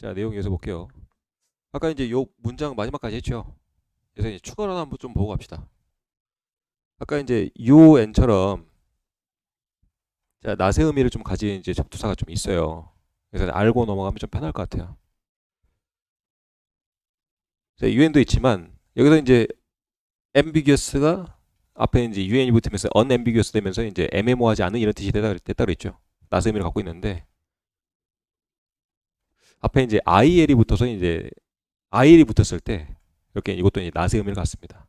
자, 내용 이어서 볼게요. 아까 이제 요 문장 마지막까지 했죠. 그래서 이제 추가로 한번 좀 보고 갑시다. 아까 이제 UN처럼 자, 낫의 의미를 좀 가진 이제 접두사가 좀 있어요. 그래서 알고 넘어가면 좀 편할 것 같아요. 자, UN도 있지만 여기서 이제 ambiguous가 앞에 이제 UN이 붙으면서 unambiguous 되면서 이제 애매모호하지 않은 이런 뜻이 됐다 그랬죠. 낫의 의미를 갖고 있는데 앞에 이제 IL이 붙어서 이제 IL이 붙었을 때 이렇게 이것도 이제 낫의 의미를 갖습니다.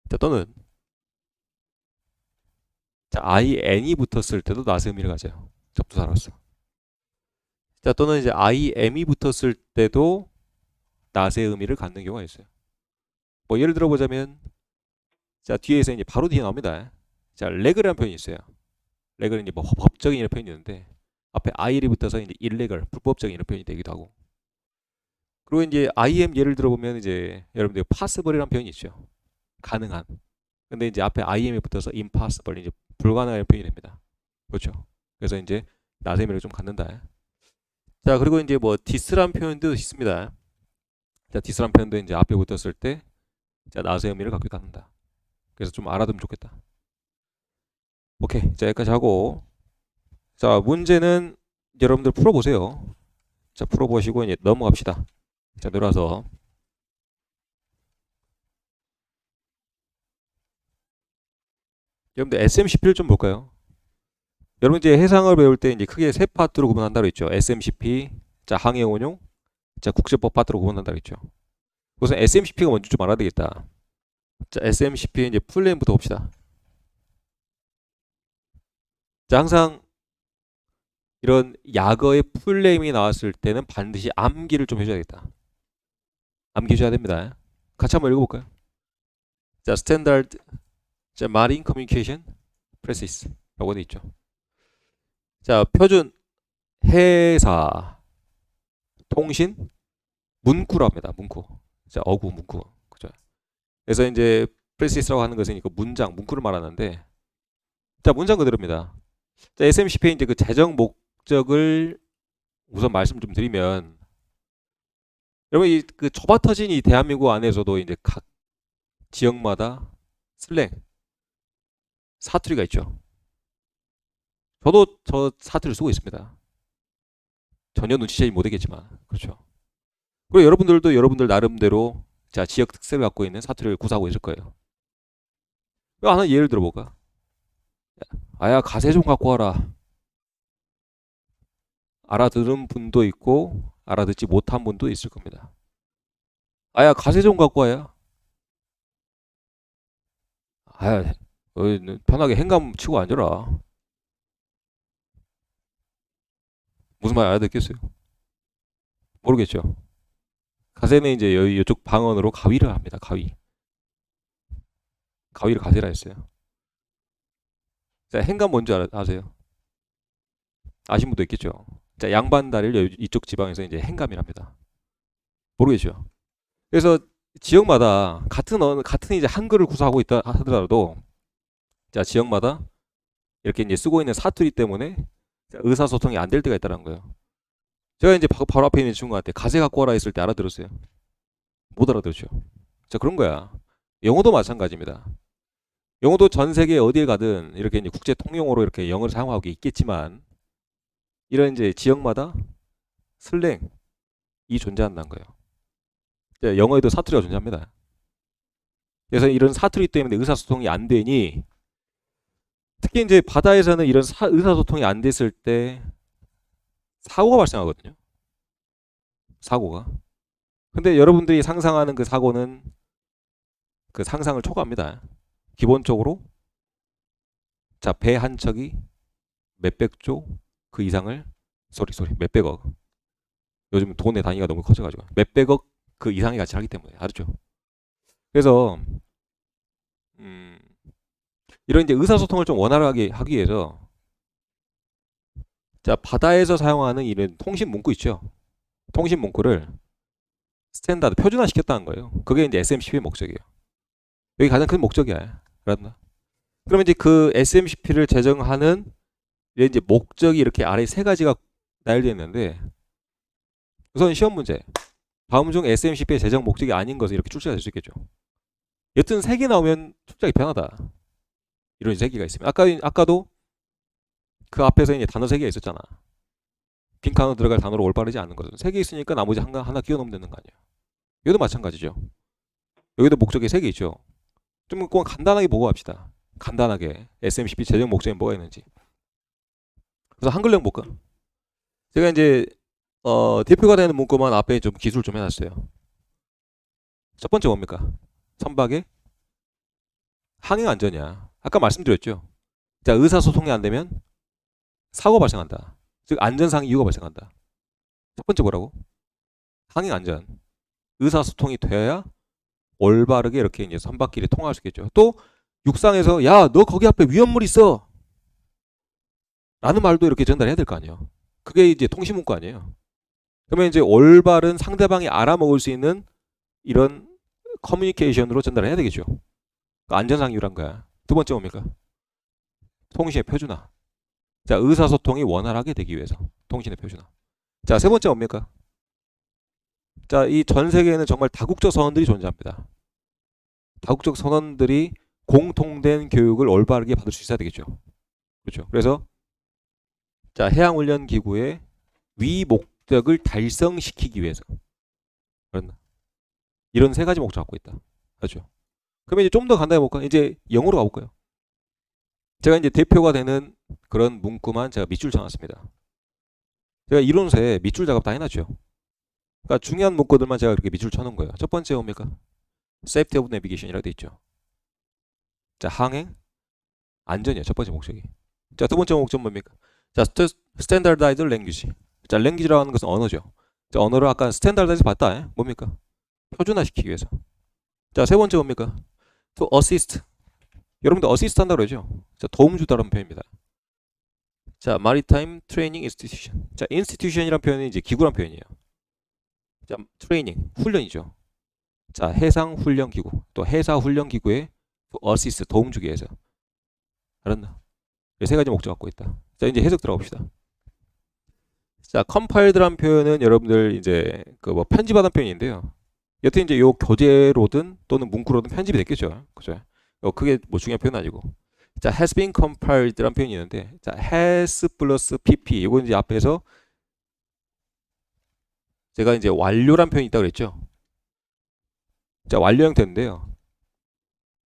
자, 또는 자, IN이 붙었을 때도 낫의 의미를 가져요. 접두사로서. 자, 또는 이제 IM이 붙었을 때도 낫의 의미를 갖는 경우가 있어요. 뭐 예를 들어 보자면 자, 뒤에서 이제 바로 뒤에 나옵니다. 자, 레그라는 표현이 있어요. 레그는 이제 뭐 법적인 이런 표현이 있는데 앞에 IL이 붙어서 이제 illegal, 불법적인 이런 표현이 되기도 하고. 그리고 이제 IM 예를 들어 보면 이제 여러분들 possible이라는 표현이 있죠. 가능한. 근데 이제 앞에 IM이 붙어서 impossible, 이제 불가능한 표현이 됩니다. 그렇죠. 그래서 이제 낫의 의미를 좀 갖는다. 자, 그리고 이제 뭐 디스란 표현도 있습니다. 자, 디스란 표현도 이제 앞에 붙었을 때 자, 낫의 의미를 갖기도 합니다. 그래서 좀 알아두면 좋겠다. 오케이. 자, 여기까지 하고 자, 문제는 여러분들 풀어보세요. 자, 풀어보시고 이제 넘어갑시다. 자, 내려와서 여러분들 SMCP를 좀 볼까요? 여러분 이제 해상을 배울 때 이제 크게 세 파트로 구분한다고 했죠. SMCP, 자, 항해운용, 자, 국제법 파트로 구분한다고 했죠. 우선 SMCP가 먼저 좀 알아야 되겠다. 자, SMCP 이제 풀네임부터 봅시다. 자, 항상 이런 약어의 풀네임이 나왔을 때는 반드시 암기를 좀 해줘야겠다. 암기해줘야 됩니다. 같이 한번 읽어볼까요? 자, 스탠다드, 자, 마린 커뮤니케이션 프레시스라고 돼 있죠. 자, 표준 해사 통신 문구랍니다. 문구. 자, 어구 문구. 그죠? 그래서 이제 프레시스라고 하는 것은 그 문장, 문구를 말하는데 자, 문장 그대로입니다. 자, SMCP의 이제 그 재정 목적을 우선 말씀 좀 드리면 여러분 이그 좁아터진 이 대한민국 안에서도 이제 각 지역마다 슬랭 사투리가 있죠. 저도 저 사투리를 쓰고 있습니다. 전혀 눈치채지 못하겠지만 그렇죠. 그리고 여러분들도 여러분들 나름대로 자, 지역 특색을 갖고 있는 사투리를 구사하고 있을 거예요. 하나 예를 들어볼까? 아야, 가세 좀 갖고 와라. 알아들은 분도 있고 알아듣지 못한 분도 있을 겁니다. 아야, 가세 좀 갖고 와야. 아야, 편하게 행감 치고 앉아라. 무슨 말 알아듣겠어요? 모르겠죠. 가세는 이제 이쪽 방언으로 가위를 합니다. 가위. 가위를 가세라 했어요. 자, 행감 뭔지 아세요? 아신 분도 있겠죠. 자, 양반다리를 이쪽 지방에서 이제 행감이랍니다. 모르겠죠. 그래서 지역마다 같은 이제 한글을 구사하고 있다 하더라도 자, 지역마다 이렇게 이제 쓰고 있는 사투리 때문에 의사소통이 안 될 때가 있다는 거예요. 제가 이제 바로 앞에 있는 친구한테 가세 갖고 와라 했을 때 알아들었어요. 못 알아들었죠. 자, 그런 거야. 영어도 마찬가지입니다. 영어도 전 세계 어디에 가든 이렇게 이제 국제 통용어로 이렇게 영어를 사용하고 있겠지만 이런 이제 지역마다 슬랭이 존재한다는 거예요. 영어에도 사투리가 존재합니다. 그래서 이런 사투리 때문에 의사소통이 안 되니 특히 이제 바다에서는 이런 의사소통이 안 됐을 때 사고가 발생하거든요. 사고가. 근데 여러분들이 상상하는 그 사고는 그 상상을 초과합니다. 기본적으로 자, 배 한 척이 몇백 조 그 이상을 몇백억. 요즘 돈의 단위가 너무 커져가지고 몇백억 그 이상의 가치를 하기 때문에 알았죠. 그래서 이런 이제 의사소통을 좀 원활하게 하기 위해서 자, 바다에서 사용하는 이런 통신 문구 있죠. 통신 문구를 스탠다드 표준화 시켰다는 거예요. 그게 이제 SMCP의 목적이에요. 여기 가장 큰 목적이야. 알았나? 그러면 이제 그 SMCP를 제정하는 이제 목적이 이렇게 아래 세 가지가 나열되어 있는데 우선 시험 문제. 다음 중 SMCP의 제정 목적이 아닌 것을 이렇게 출제가 될 수 있겠죠. 여튼 3개 나오면 출제하기 편하다. 이런 3개가 있으면. 아까도 그 앞에서 이제 단어 3개가 있었잖아. 빈칸으로 들어갈 단어로 올바르지 않은 것은 3개 있으니까 나머지 하나 끼워 넣으면 되는 거 아니야. 여기도 마찬가지죠. 여기도 목적이 3개 있죠. 좀 그냥 간단하게 보고 합시다. 간단하게 SMCP 제정 목적이 뭐가 있는지. 그래서 한글령 볼까? 제가 이제 대표가 되는 문구만 앞에 좀 기술 좀 해놨어요. 첫 번째 뭡니까? 선박의 항행 안전이야. 아까 말씀드렸죠. 자, 의사소통이 안 되면 사고 발생한다. 즉 안전상 이유가 발생한다. 첫 번째 뭐라고? 항행 안전. 의사소통이 돼야 올바르게 이렇게 이제 선박길이 통할 수 있겠죠. 또 육상에서 야, 너 거기 앞에 위험물 있어. 라는 말도 이렇게 전달해야 될 거 아니에요. 그게 이제 통신문구 아니에요. 그러면 이제 올바른 상대방이 알아먹을 수 있는 이런 커뮤니케이션으로 전달해야 되겠죠. 그러니까 안전상 이유란 거야. 두 번째 뭡니까? 통신의 표준화. 자, 의사소통이 원활하게 되기 위해서 통신의 표준화. 자, 세 번째 뭡니까? 자, 이 전 세계에는 정말 다국적 선언들이 존재합니다. 다국적 선언들이 공통된 교육을 올바르게 받을 수 있어야 되겠죠. 그렇죠. 그래서 자, 해양훈련기구의 위 목적을 달성시키기 위해서 이런 3가지 목적을 갖고 있다. 그렇죠. 그러면 이제 좀 더 간단히 볼까요? 이제 영어로 가볼까요? 제가 이제 대표가 되는 그런 문구만 제가 밑줄 쳐놨습니다. 제가 이론서에 밑줄 작업 다 해놨죠. 그러니까 중요한 문구들만 제가 이렇게 밑줄 쳐놓은 거예요. 첫 번째 뭡니까? Safety of Navigation이라고 돼 있죠. 자, 항행 안전이에요. 첫 번째 목적이. 자, 두 번째 목적 뭡니까? 자, Standardized Language. 자, language라고 하는 것은 언어죠. 자, 언어를 아까 Standardize 봤다. 뭡니까? 표준화시키기 위해서. 자, 세 번째 뭡니까? To assist. 여러분들 assist 한다고 그러죠? 자, 도움 주다라는 표현입니다. 자, Maritime Training Institution. 자, institution이라는 표현이 이제 기구란 표현이에요. 자, 트레이닝, 훈련이죠. 자, 해상훈련기구, 또 해사훈련기구에 assist, 도움 주기 위해서. 알았나? 이 3가지 목적 갖고 있다. 자, 이제 해석 들어갑시다. 자, compiled라는 표현은 여러분들 이제 그 뭐 편집하는 표현인데요. 여튼 이제 요 교재로든 또는 문구로든 편집이 됐겠죠. 그죠? 그게 뭐 중요한 표현은 아니고. 자, has been compiled라는 표현이 있는데, 자, has 플러스 pp. 이거 이제 앞에서 제가 이제 완료란 표현이 있다고 그랬죠. 자, 완료 형태인데요.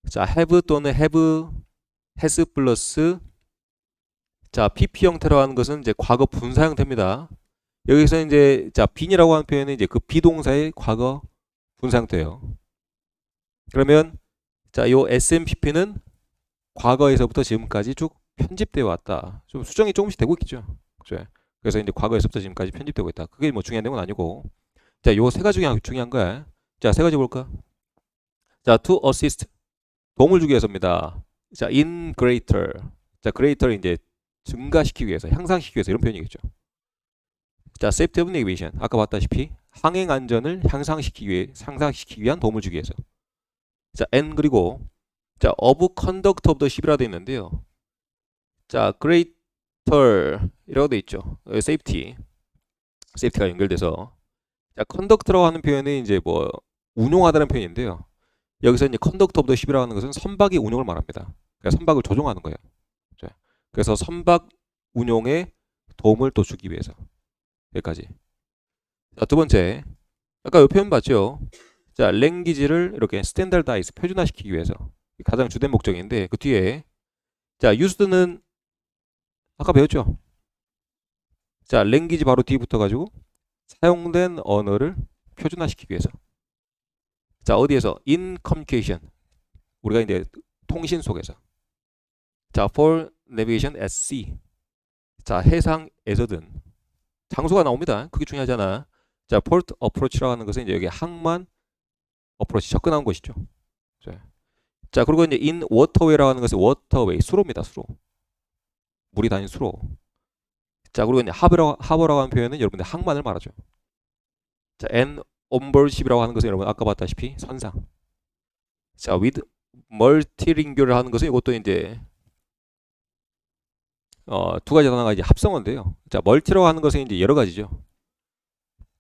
자, have 또는 have, has 플러스 자, pp 형태로 하는 것은 이제 과거 분사 형태입니다. 여기서 이제 자, bene이라고 하는 표현은 이제 그 비동사의 과거 분사 형태예요. 그러면 자, 요 SMPP는 과거에서부터 지금까지 쭉 편집되어 왔다. 좀 수정이 조금씩 되고 있겠죠. 그죠? 그래서 이제 과거에서부터 지금까지 편집되고 있다. 그게 뭐 중요한 내용은 아니고. 자, 요 3가지 중요한 거야. 자, 3가지 볼까? 자, to assist. 도움을 주기 위해서입니다. 자, in greater. 자, greater를 이제 증가시키기 위해서, 향상시키기 위해서 이런 표현이겠죠. 자, safety of navigation. 아까 봤다시피 항행 안전을 향상시키기 위한 도움을 주기 위해서. 자, and 그리고 자, of conduct of the ship이라고 되어 있는데요. 자, greater 이라고 되어 있죠. safety가 연결돼서 자, conduct라고 하는 표현은 이제 뭐 운용하다는 표현인데요. 여기서 이제 conduct of the ship이라고 하는 것은 선박의 운용을 말합니다. 그러니까 선박을 조종하는 거예요. 그래서 선박 운용에 도움을 또 주기 위해서. 여기까지. 자, 두 번째. 아까 이 표현 봤죠? 자, 랭귀지를 이렇게 스탠다드아이즈, 표준화시키기 위해서. 가장 주된 목적인데 그 뒤에 자, used는 아까 배웠죠? 자, 랭귀지 바로 뒤에 붙어가지고 사용된 언어를 표준화시키기 위해서. 자, 어디에서? in communication. 우리가 이제 통신 속에서. 자, for navigation at sea. 자, 해상에서든. 장소가 나옵니다. 그게 중요하잖아. 자, port approach라고 하는 것은 이제 여기 항만 approach, 접근하는 곳이죠. 자, 그리고 이제 in waterway라고 하는 것은 waterway, 수로입니다. 수로. 물이 다니는 수로. 자, 그리고 이제 하버라고 하는 표현은 여러분들 항만을 말하죠. 자, and onboard ship이라고 하는 것은 여러분 아까 봤다시피 선상. 자, with multilingual을 하는 것은 이것도 이제 2가지 단어가 이제 합성어인데요. 자, 멀티라고 하는 것은 이제 여러 가지죠.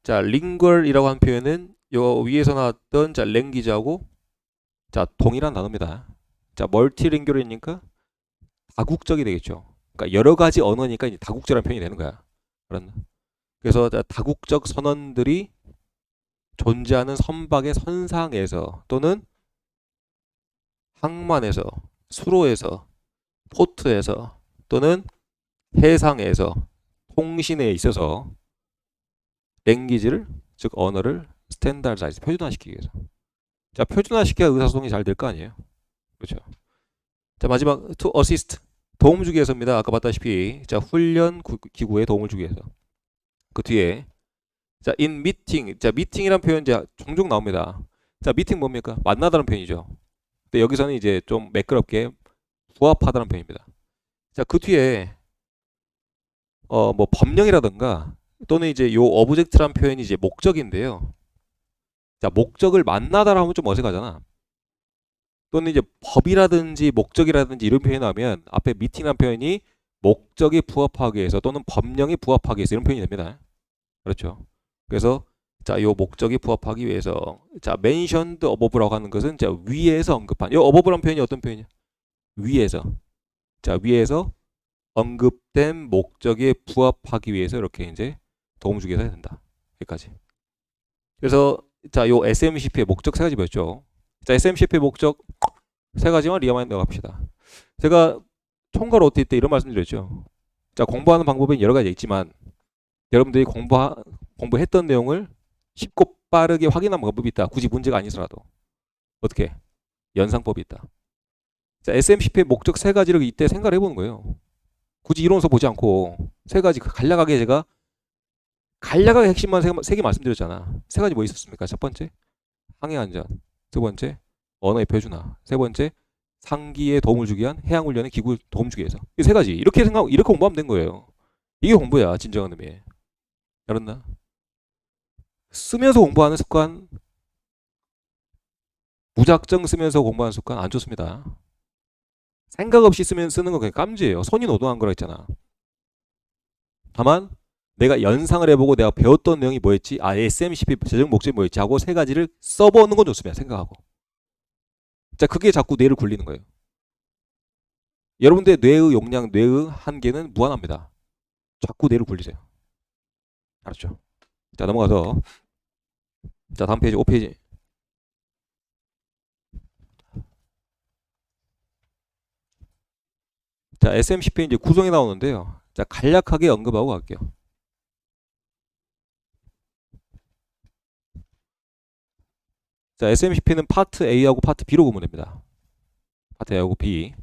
자, lingual이라고 하는 표현은 요 위에서 나왔던 자, language하고 자, 동일한 단어입니다. 자, multilingual이니까 다국적이 되겠죠. 그러니까 여러 가지 언어니까 이제 다국적이라는 표현이 되는 거야. 그래서 자, 다국적 선언들이 존재하는 선박의 선상에서 또는 항만에서, 수로에서, 포트에서 또는 해상에서 통신에 있어서 랭귀지를 즉 언어를 스탠다드사이즈 표준화시키기 위해서. 자, 표준화시켜야 의사소통이 잘 될 거 아니에요. 그렇죠. 자, 마지막 to assist 도움 주기 위해서입니다. 아까 봤다시피 자, 훈련 기구에 도움을 주기 위해서. 그 뒤에 자, in meeting. 자, meeting이라는 표현 이제 종종 나옵니다. 자, meeting 뭡니까? 만나다는 표현이죠. 근데 여기서는 이제 좀 매끄럽게 부합하다는 표현입니다. 자, 그 뒤에 뭐 법령이라든가 또는 이제 요 object라는 표현이 이제 목적인데요. 자, 목적을 만나다라 하면 좀 어색하잖아. 또는 이제 법이라든지 목적이라든지 이런 표현이 나오면 앞에 meeting이라는 표현이 목적에 부합하기 위해서 또는 법령에 부합하기 위해서 이런 표현이 됩니다. 그렇죠. 그래서 자, 요 목적에 부합하기 위해서 자, mentioned above라고 하는 것은 자, 위에서 언급한 요 above라는 표현이 어떤 표현이야? 위에서. 자, 위에서 언급된 목적에 부합하기 위해서 이렇게 이제 도움 주기 위해서 해야 된다. 여기까지. 그래서 자, 요 SMCP의 목적 세 가지 뭐였죠? 자, SMCP의 목적 세 가지만 리마인드 합시다. 제가 총괄 OT 때 이런 말씀 드렸죠. 자, 공부하는 방법은 여러 가지 있지만 여러분들이 공부했던 내용을 쉽고 빠르게 확인하는 방법이 있다. 굳이 문제가 아니더라도. 어떻게? 연상법이 있다. 자, SMCP의 목적 세 가지를 이때 생각을 해보는 거예요. 굳이 이론서 보지 않고 세 가지 간략하게 제가 간략하게 핵심만 세 개 말씀드렸잖아. 세 가지 뭐 있었습니까? 첫 번째, 항해 안전. 두 번째, 언어의 표준화. 세 번째, 상기에 도움을 주기 위한 해양훈련의 기구를 도움 주기 위해서. 이 세 가지 이렇게 이렇게 공부하면 된 거예요. 이게 공부야, 진정한 의미. 알았나? 쓰면서 공부하는 습관, 무작정 쓰면서 공부하는 습관 안 좋습니다. 생각 없이 쓰는 건 그냥 깜지예요. 손이 노동한 거라 했잖아. 다만 내가 연상을 해보고 내가 배웠던 내용이 뭐였지? 아, SMCP 재정 목적이 뭐였지? 하고 세 가지를 써보는 건 좋습니다. 생각하고. 자, 그게 자꾸 뇌를 굴리는 거예요. 여러분들의 뇌의 용량, 뇌의 한계는 무한합니다. 자꾸 뇌를 굴리세요. 알았죠? 자, 넘어가서 자, 다음 페이지, 5페이지. 자, SMCP 이제 구성이 나오는데요. 자, 간략하게 언급하고 갈게요. 자, SMCP는 파트 A하고 파트 B로 구분됩니다. 파트 A하고 B.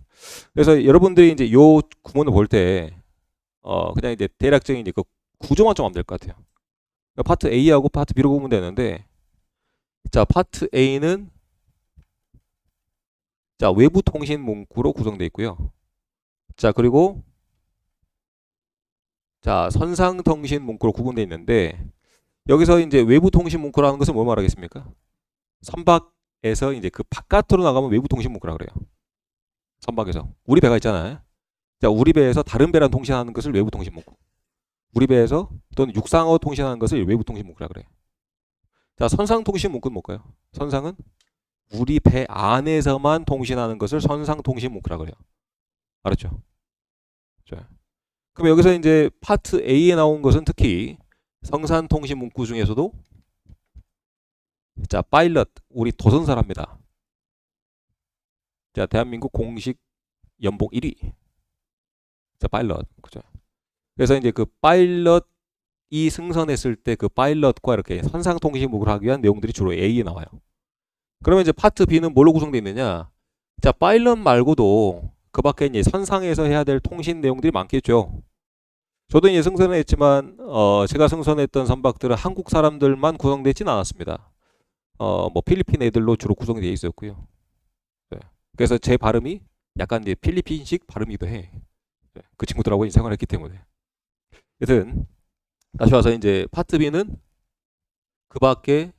그래서 여러분들이 이제 요 구문을 볼 때, 그냥 이제 대략적인 이제 그 구조만 좀 하면 될 것 같아요. 그러니까 파트 A하고 파트 B로 구분되는데, 자, 파트 A는 자, 외부 통신 문구로 구성되어 있고요. 자, 그리고 자, 선상 통신 문구로 구분되어 있는데, 여기서 이제 외부 통신 문구라는 것은 뭐 말하겠습니까? 선박에서 이제 그 바깥으로 나가면 외부 통신 문구라 그래요. 선박에서 우리 배가 있잖아요. 자, 우리 배에서 다른 배랑 통신하는 것을 외부 통신 문구. 우리 배에서 또는 육상으로 통신하는 것을 외부 통신 문구라 그래요. 자, 선상 통신 문구는 뭘까요? 선상은 우리 배 안에서만 통신하는 것을 선상 통신 문구라 그래요. 알았죠? 자, 그럼 여기서 이제 파트 A에 나온 것은 특히 성산 통신 문구 중에서도 자, 파일럿 우리 도선사랍니다. 자, 대한민국 공식 연봉 1위. 자, 파일럿. 그죠? 그래서 이제 그 파일럿이 승선했을 때 그 파일럿과 이렇게 선상 통신 문구를 하기 위한 내용들이 주로 A에 나와요. 그러면 이제 파트 B는 뭘로 구성되어 있느냐? 자, 파일럿 말고도 그 밖에 이제 선상에서 해야 될 통신 내용들이 많겠죠. 저도 이제 승선을 했지만 제가 승선했던 선박들은 한국 사람들만 구성되진 않았습니다. 뭐 필리핀 애들로 주로 구성되어 있었고요. 네. 그래서 제 발음이 약간 이제 필리핀식 발음이기도 해. 네. 그 친구들하고 생활했기 때문에. 여튼 다시 와서 이제 파트 B는 그 밖에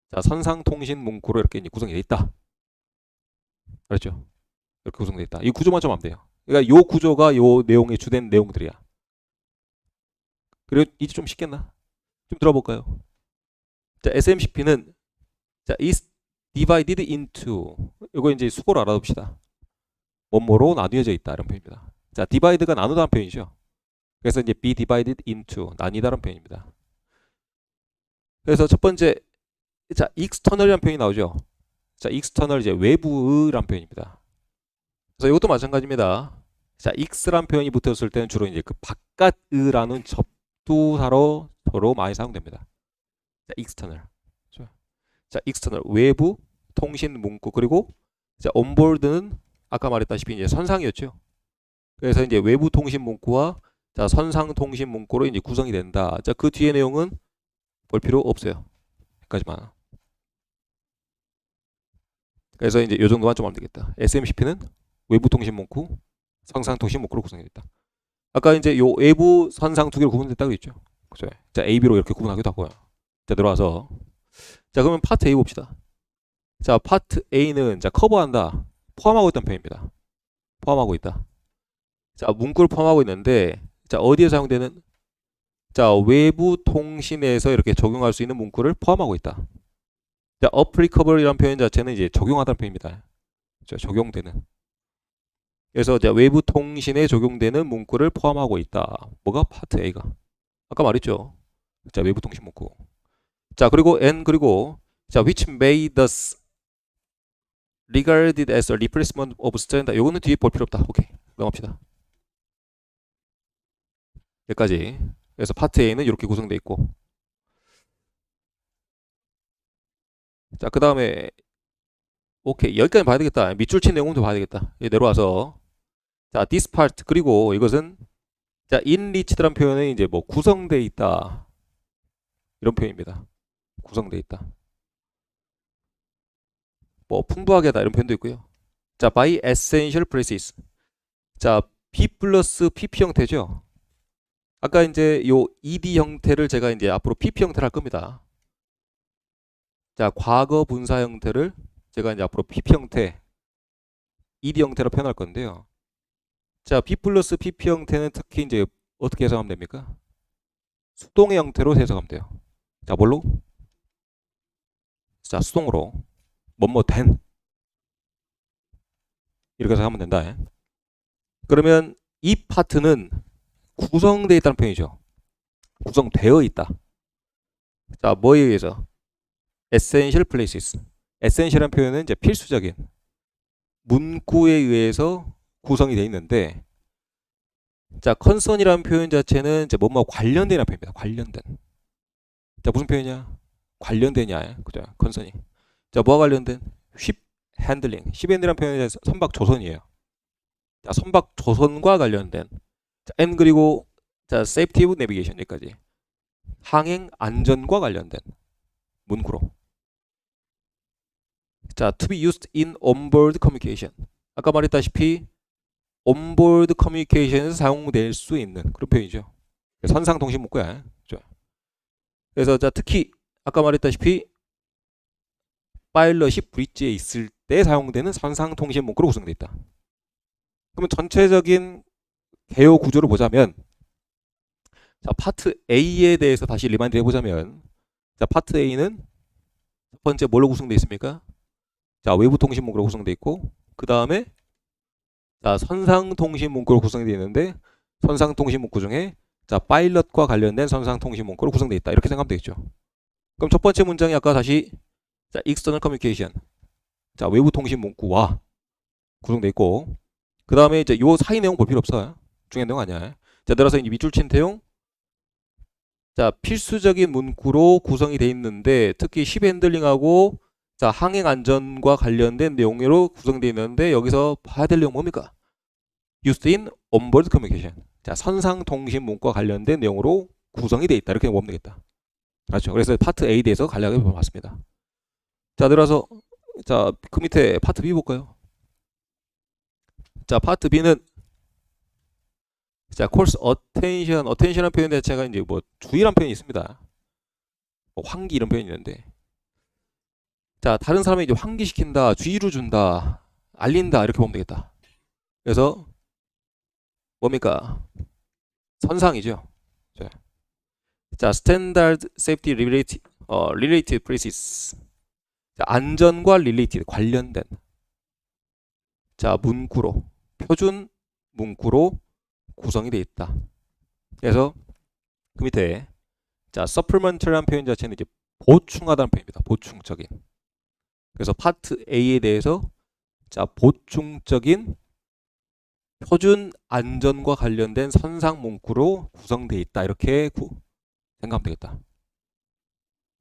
자, 선상 통신 문구로 이렇게 이제 구성이 되어 있다. 그렇죠? 이렇게 구성되어 있다. 이 구조만 좀 하면 돼요. 그러니까 요 구조가 요 내용의 주된 내용들이야. 그리고 이제 좀 쉽겠나? 좀 들어볼까요? 자, SMCP는 자, is divided into 이거 이제 수고로 알아둡시다. 뭐뭐로 나뉘어져 있다 이런 표현입니다. 자, divide가 나누다는 표현이죠. 그래서 이제 be divided into 나뉘다라는 표현입니다. 그래서 첫 번째 자, external이라는 표현이 나오죠. 자, external 이제 외부라는 표현입니다. 그래서 이것도 마찬가지입니다. 자, x라는 표현이 붙었을 때는 주로 이제 그 바깥이라는 접두사로 서로 많이 사용됩니다. 자, external. 자, external 외부 통신 문구 그리고 자, onboard는 아까 말했다시피 이제 선상이었죠. 그래서 이제 외부 통신 문구와 자, 선상 통신 문구로 이제 구성이 된다. 자, 그 뒤에 내용은 볼 필요 없어요. 여기까지만. 그래서 이제 이 정도만 좀 알면 되겠다. SMCP는 외부 통신 문구, 선상 통신 문구로 구성이 됐다. 아까 이제 요 외부 선상 두 개로 구분됐다고 했죠. 그죠? 자, A, B로 이렇게 구분하기도 하고요. 자, 들어와서 자, 그러면 파트 A 봅시다. 자, 파트 A는 자, 커버한다. 포함하고 있다는 표현입니다. 포함하고 있다. 자, 문구를 포함하고 있는데 자, 어디에 사용되는 자, 외부 통신에서 이렇게 적용할 수 있는 문구를 포함하고 있다. 자, applicable이라는 표현 자체는 이제 적용하다는 표현입니다. 자, 적용되는. 그래서 자, 외부 통신에 적용되는 문구를 포함하고 있다. 뭐가 파트 A가? 아까 말했죠. 자, 외부 통신 문구. 자, 그리고 N 그리고 자, which made us regarded as a replacement of standard. 요거는 뒤에 볼 필요 없다. 오케이. 넘어갑시다. 여기까지. 그래서 파트 A는 이렇게 구성되어 있고. 자, 그 다음에 오케이. 여기까지 봐야 되겠다. 밑줄 친 내용도 봐야 되겠다. 내려와서 자, this part 그리고 이것은 자, enriched라는 표현은 이제 뭐 구성되어 있다. 이런 표현입니다. 구성되어 있다. 뭐 풍부하게 하다 이런 표현도 있고요. 자, by essential places. 자, B 플러스 PP 형태죠. 아까 이제 요 ED 형태를 제가 이제 앞으로 PP 형태를 할 겁니다. 자, 과거 분사 형태를 제가 이제 앞으로 PP 형태, ED 형태로 표현할 건데요. 자, B 플러스 PP 형태는 특히 이제 어떻게 해석하면 됩니까? 수동의 형태로 해석하면 돼요. 자, 뭘로? 자, 수동으로. 뭐뭐 된. 이렇게 해석하면 된다. 그러면 이 파트는 구성되어 있다는 표현이죠. 구성되어 있다. 자, 뭐에 의해서? essential places. essential이라는 표현은 이제 필수적인 문구에 의해서 구성이 되어 있는데, 자, concern이라는 표현 자체는 이제 뭐뭐 관련된이라는 표현입니다. 관련된. 자, 무슨 표현이냐? 관련되냐? 그죠? concern이. 자, 뭐와 관련된? ship handling. ship handling이라는 표현이 선박 조선이에요. 자, 선박 조선과 관련된. 자, and 그리고 자, safety of navigation 여기까지. 항행 안전과 관련된 문구로. 자, to be used in onboard communication. 아까 말했다시피 onboard communication에서 사용될 수 있는 그런 표현이죠. 선상 통신 문구야. 그래서 자, 특히 아까 말했다시피 파일럿이 브릿지에 있을 때 사용되는 선상 통신 문구로 구성되어 있다. 그러면 전체적인 개요 구조를 보자면, 자, 파트 A에 대해서 다시 리마인드 해보자면, 자, 파트 A는 첫 번째 뭘로 구성되어 있습니까? 자, 외부 통신 문구로 구성되어 있고, 그 다음에 자, 선상 통신 문구로 구성되어 있는데, 선상 통신 문구 중에 자, 파일럿과 관련된 선상 통신 문구로 구성되어 있다. 이렇게 생각하면 되겠죠. 그럼 첫 번째 문장이 아까 다시 자, external communication. 자, 외부 통신 문구와 구성되어 있고, 그 다음에 이제 요 사이 내용 볼 필요 없어요. 중요한 내용 아니야. 자, 따라서 이제 밑줄 친 내용. 자, 필수적인 문구로 구성이 되어 있는데, 특히 십 핸들링하고 자, 항행 안전과 관련된 내용으로 구성되어 있는데, 여기서 봐야 될 내용 뭡니까? used in onboard communication. 자, 선상 통신 문구와 관련된 내용으로 구성이 되어 있다. 이렇게 보면 되겠다. 그렇죠. 그래서 파트 A에 대해서 간략하게 봤습니다. 자, 들어서 자, 그 밑에 파트 B 볼까요? 자, 파트 B는 자, course attention. attention이라는 표현 자체가 이제 뭐 주의라는 표현이 있습니다. 뭐 환기 이런 표현이 있는데, 자, 다른 사람이 이제 환기시킨다, 주의를 준다, 알린다 이렇게 보면 되겠다. 그래서 뭡니까? 선상이죠. 자, 자, Standard Safety Related Phrases. 자, 안전과 related, 관련된. 자, 문구로, 표준 문구로 구성이 되어 있다. 그래서 그 밑에 자, supplementary라는 표현 자체는 이제 보충하다는 표현입니다. 보충적인. 그래서 파트 A에 대해서 자, 보충적인 표준 안전과 관련된 선상 문구로 구성되어 있다. 이렇게 생각하면 되겠다.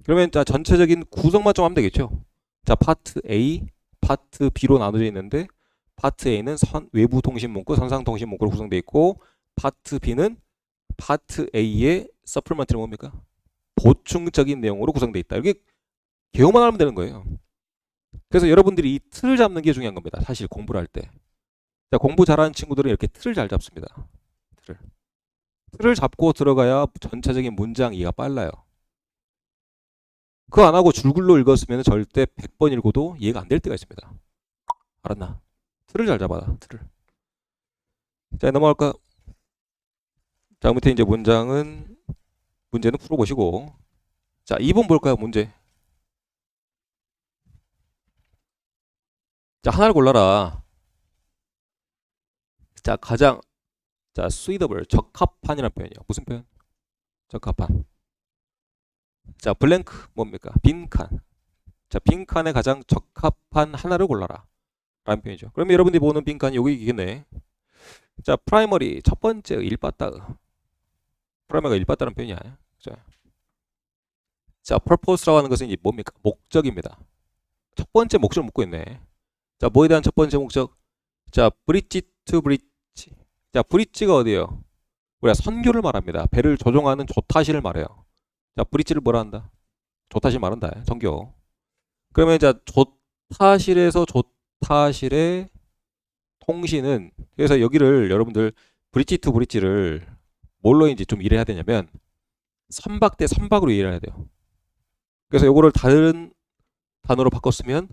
그러면 자, 전체적인 구성만 좀 하면 되겠죠. 자, 파트 A, 파트 B로 나눠져 있는데 파트 A는 외부 통신 문구, 선상 통신 문구로 구성되어 있고 파트 B는 파트 A의 서플먼트는 뭡니까? 보충적인 내용으로 구성되어 있다. 이렇게 개요만 하면 되는 거예요. 그래서 여러분들이 이 틀을 잡는 게 중요한 겁니다. 사실 공부를 할 때. 자, 공부 잘하는 친구들은 이렇게 틀을 잘 잡습니다. 틀을 잡고 들어가야 전체적인 문장 이해가 빨라요. 그거 안 하고 줄글로 읽었으면 절대 100번 읽어도 이해가 안 될 때가 있습니다. 알았나? 틀을 잘 잡아라. 틀을. 자, 넘어갈까? 자, 밑에 이제 문제는 풀어보시고. 자, 2번 볼까요? 문제. 자, 하나를 골라라. 자, 가장 suitable, 적합한이라는 표현이요. 무슨 표현? 적합한. 자, 블랭크 뭡니까? 빈칸. 자, 빈칸에 가장 적합한 하나를 골라라. 라는 표현이죠. 그러면 여러분들이 보는 빈칸이 여기겠네. 자, 프라이머리 첫 번째 일바따. 프라이머리가 일바따라는 표현이야. 자, purpose라고 하는 것은 이제 뭡니까? 목적입니다. 첫 번째 목적을 묻고 있네. 자, 뭐에 대한 첫 번째 목적? 자, bridge to bridge. 자, bridge가 어디예요? 우리가 선교를 말합니다. 배를 조종하는 조타시를 말해요. 자, bridge를 뭐라 한다? 조타시 말한다. 선교. 그러면 자, 조타실에서 조타실의 통신은 그래서 여기를 여러분들 브릿지 투 브릿지를 뭘로 이제 좀 이해해야 되냐면 선박 대 선박으로 이해해야 돼요. 그래서 요거를 다른 단어로 바꿨으면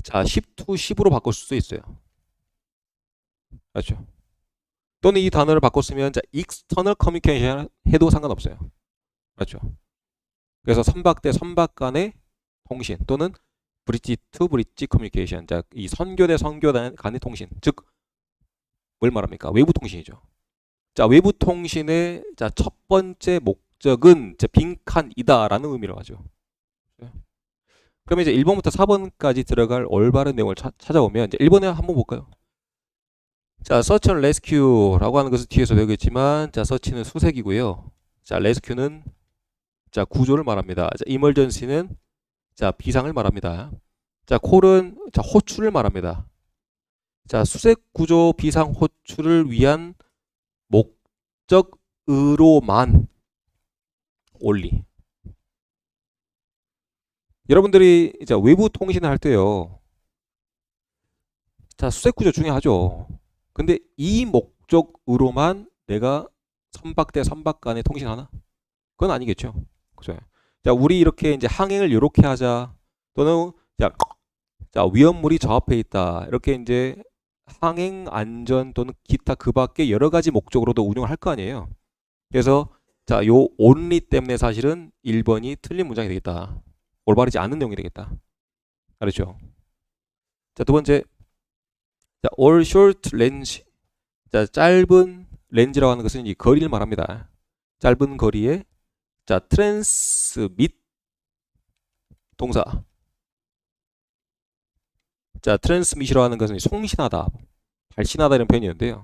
자, 10 to 10으로 바꿀 수 있어요. 그렇죠? 또는 이 단어를 바꿨으면 자, external communication 해도 상관없어요. 그렇죠? 그래서 선박 대 선박 간의 통신 또는 브릿지 투 브릿지 커뮤니케이션. 자, 이 선교 대 선교 간의 통신. 즉 뭘 말합니까? 외부 통신이죠. 자, 외부 통신의 자, 첫 번째 목적은 자, 빈칸이다라는 의미로 하죠. 그러면 이제 1번부터 4번까지 들어갈 올바른 내용을 찾아오면 이제 1번에 한번 볼까요? 자, search and rescue라고 하는 것을 뒤에서 배우겠지만 자, search는 수색이고요. 자, rescue는 자, 구조를 말합니다. 자, emergency는 자, 비상을 말합니다. 자, call은 자, 호출을 말합니다. 자, 수색 구조 비상 호출을 위한 목적으로만 only. 여러분들이 이제 외부 통신을 할 때요. 자, 수색 구조 중요하죠. 근데 이 목적으로만 내가 선박 대 선박 간의 통신하나? 그건 아니겠죠. 그죠? 자, 우리 이렇게 이제 항행을 이렇게 하자. 또는 자, 위험물이 저 앞에 있다. 이렇게 이제 항행 안전 또는 기타 그 밖에 여러 가지 목적으로도 운영을 할 거 아니에요. 그래서 자, 요 only 때문에 사실은 1번이 틀린 문장이 되겠다. 올바르지 않은 내용이 되겠다. 알았죠? 자, 두 번째. 자, all short range. 자, 짧은 렌즈라고 하는 것은 이 거리를 말합니다. 짧은 거리에 자, transmit 동사. 자, transmit이라고 하는 것은 송신하다, 발신하다 이런 표현이었는데요.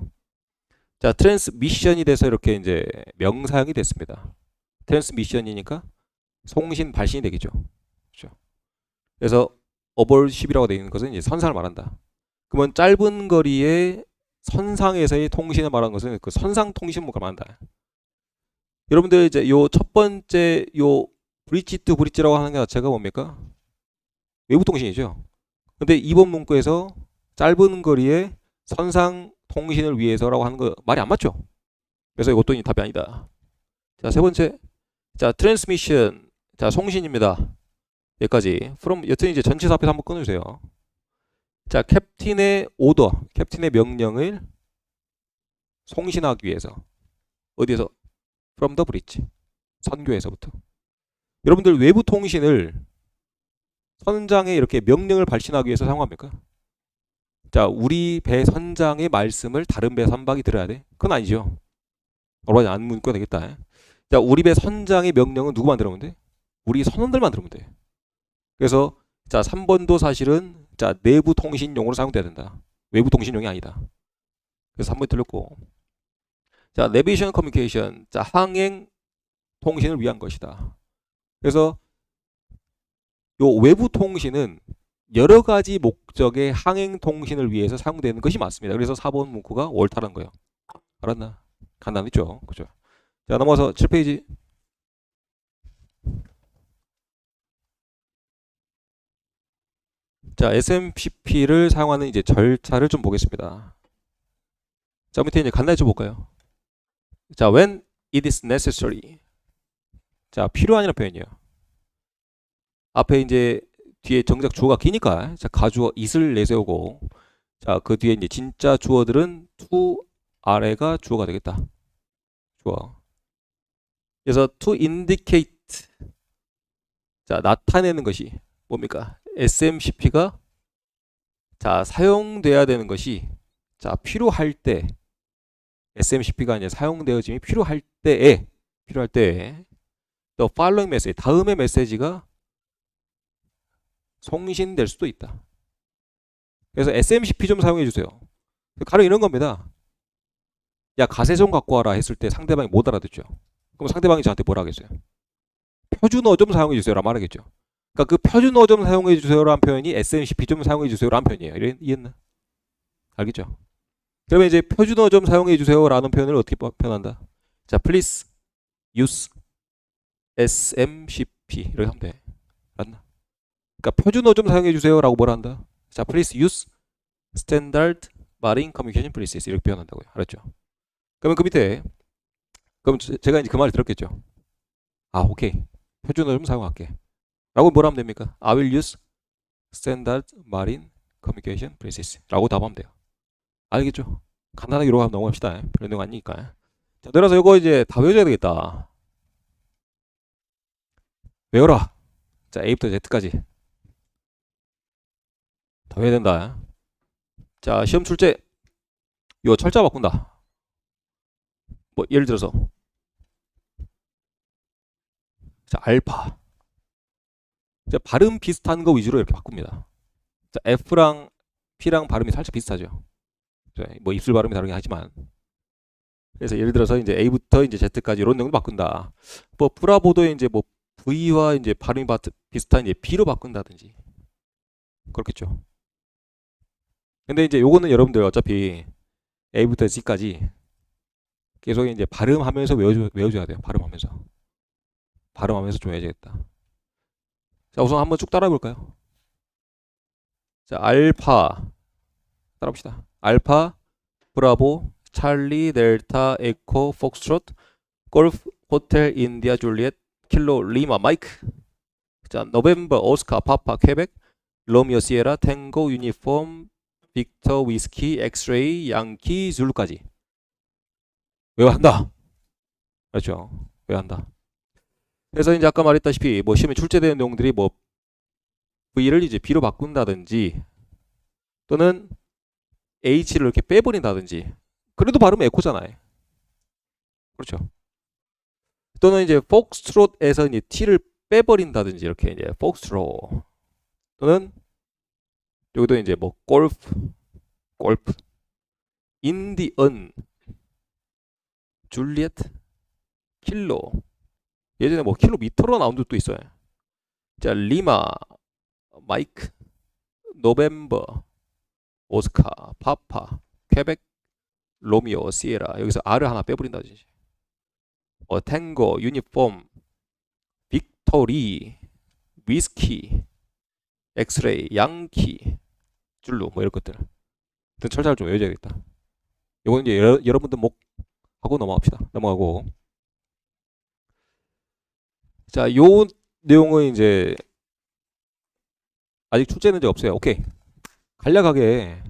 자, transmission이 돼서 이렇게 이제 명사형이 됐습니다. transmission이니까 송신, 발신이 되겠죠. 그렇죠? 그래서 overship이라고 되어 있는 것은 이제 선상을 말한다. 그러면 짧은 거리의 선상에서의 통신을 말하는 것은 그 선상 통신문을 말한다. 여러분들 이제 요 첫 번째 요 브릿지 투 브릿지라고 하는 게 자체가 뭡니까? 외부 통신이죠. 근데 2번 문구에서 짧은 거리의 선상 통신을 위해서라고 하는 거 말이 안 맞죠? 그래서 이것도 답이 아니다. 자, 세 번째. 자, 트랜스미션. 자, 송신입니다. 여기까지. from 여튼 이제 전치사 앞에서 한번 끊어 주세요. 자, 캡틴의 오더, 캡틴의 명령을 송신하기 위해서 어디에서? from the bridge. 선교에서부터. 여러분들 외부 통신을 선장에 이렇게 명령을 발신하기 위해서 사용합니까? 자, 우리 배 선장의 말씀을 다른 배 선박이 들어야 돼? 그건 아니죠. 어라지 안 묻고 되겠다. 자, 우리 배 선장의 명령은 누구만 들으면 돼? 우리 선원들만 들으면 돼. 그래서 자, 3번도 사실은 자, 내부 통신용으로 사용돼야 된다. 외부 통신용이 아니다. 그래서 3번 틀렸고. 자, Navigation Communication. 자, 항행 통신을 위한 것이다. 그래서 요 외부 통신은 여러 가지 목적의 항행 통신을 위해서 사용되는 것이 맞습니다. 그래서 4번 문구가 옳다는 거예요. 알았나? 간단했죠? 그죠? 자, 넘어서 7페이지. 자, SMCP를 사용하는 이제 절차를 좀 보겠습니다. 자, 밑에 이제 간단히 좀 볼까요? 자, when it is necessary. 자, 필요한이라는 표현이에요. 앞에 이제 뒤에 정작 주어가 기니까 자, 가주어 it을 내세우고 자, 그 뒤에 이제 진짜 주어들은 to 아래가 주어가 되겠다. 주어. 그래서 to indicate 자, 나타내는 것이 뭡니까? SMCP가 자, 사용돼야 되는 것이 자, 필요할 때 SMCP가 이제 사용되어짐이 필요할 때에 the following message 다음의 메시지가 송신될 수도 있다. 그래서 SMCP 좀 사용해 주세요. 가령 이런 겁니다. 야, 가세 좀 갖고 와라 했을 때 상대방이 못 알아듣죠. 그럼 상대방이 저한테 뭐라 하겠어요? 표준어 좀 사용해 주세요라 말하겠죠. 그러니까 그 표준어 좀 사용해 주세요라는 표현이 SMCP 좀 사용해 주세요라는 표현이에요. 이해했나? 알겠죠? 그러면 이제 표준어 좀 사용해 주세요라는 표현을 어떻게 표현한다? 자, please use SMCP 이렇게 하면 돼. 맞나? 그러니까 표준어 좀 사용해 주세요라고 뭐라 한다? 자, please use standard marine communication practices 이렇게 표현한다고요. 알았죠? 그러면 그 밑에 그럼 제가 이제 그 말을 들었겠죠. 아, 오케이. 표준어 좀 사용할게. 라고 뭐라 하면 됩니까? I will use standard marine communication practices 라고 답하면 돼요. 알겠죠? 간단하게 이러고 하면 넘어갑시다. 별로 내용 아니니까. 자, 내려서 이거 이제 다 외워줘야 되겠다. 외워라. 자, A부터 Z까지. 다 외워야 된다. 자, 시험 출제. 요 철자 바꾼다. 뭐, 예를 들어서. 자, 알파. 자, 발음 비슷한 거 위주로 이렇게 바꿉니다. 자, F랑 P랑 발음이 살짝 비슷하죠. 자, 뭐, 입술 발음이 다르긴 하지만. 그래서 예를 들어서 이제 A부터 이제 Z까지 이런 내용도 바꾼다. 뭐, 브라보도 이제 뭐, V와 이제 발음이 비슷한 이제 B로 바꾼다든지. 그렇겠죠. 근데 이제 요거는 여러분들 어차피 A부터 Z까지 계속 이제 발음하면서 외워줘야 돼요. 발음하면서 좀 외워야겠다. 자, 우선 한번 쭉 따라해 볼까요? 자, 알파. 따라합시다. 알파, 브라보, 찰리, 델타, 에코, 폭스트롯, 골프, 호텔, 인디아, 줄리엣, 킬로, 리마, 마이크. 자, 노벤버, 오스카, 파파, 퀘벡, 로미오, 시에라, 탱고, 유니폼, 빅터, 위스키, 엑스레이, 양키, 줄루까지. 외워야 한다. 그렇죠. 외워야 한다. 그래서 이제 아까 말했다시피 뭐 시험에 출제되는 내용들이 뭐 V를 이제 B로 바꾼다든지 또는 H를 이렇게 빼버린다든지 그래도 발음은 에코잖아요. 그렇죠. 또는 이제 폭스트롯에서 이제 T를 빼버린다든지 이렇게 이제 폭스트롯 또는 여기도 이제 뭐 골프 인디언 줄리엣 킬로 예전에 뭐 킬로미터로 나온 적도 있어요. 자, 리마 마이크 노벤버 오스카 파파 퀘벡 로미오 시에라 여기서 R을 하나 빼버린다든지 탱고 유니폼 빅토리 위스키 엑스레이 양키 줄루 뭐 이런 것들 철자를 좀 외워줘야겠다. 이건 이제 여러분들 목 하고 넘어가고 자, 요 내용은 이제 아직 출제는 이제 없어요. 오케이. 간략하게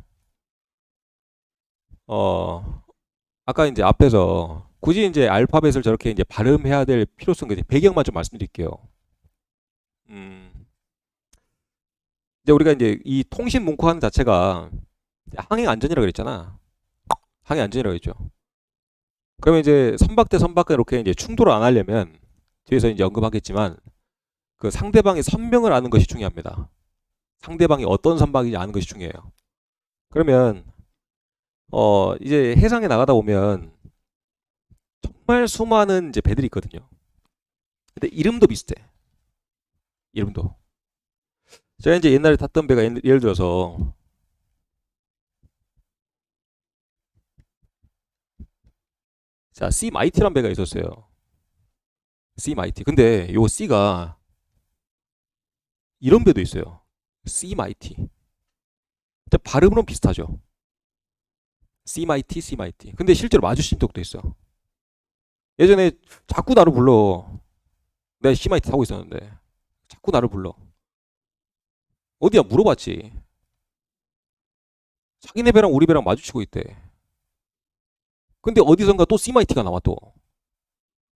아까 이제 앞에서 굳이 이제 알파벳을 저렇게 이제 발음해야 될 필요성, 배경만 좀 말씀드릴게요. 이제 우리가 이제 이 통신 문구하는 자체가 항행 안전이라고 그랬잖아. 항행 안전이라고 했죠. 그러면 이제 선박 대 선박과 이렇게 이제 충돌을 안 하려면 뒤에서 이제 언급하겠지만 그 상대방의 선명을 아는 것이 중요합니다. 상대방이 어떤 선박인지 아는 것이 중요해요. 그러면 이제 해상에 나가다 보면 정말 수많은 이제 배들이 있거든요. 근데 이름도 비슷해. 이름도. 제가 이제 옛날에 탔던 배가 예를 들어서 자, C 마이티란 배가 있었어요. C 마이티. 근데 요 C가 이런 배도 있어요. C 마이티. 근데 발음은 비슷하죠. C 마이티, C 마이티. 근데 실제로 마주친 적도 있어. 예전에 자꾸 나를 불러. 내가 C 마이티 타고 있었는데 자꾸 나를 불러. 어디야 물어봤지. 자기네 배랑 우리 배랑 마주치고 있대. 근데 어디선가 또 C 마이티가 나와 또.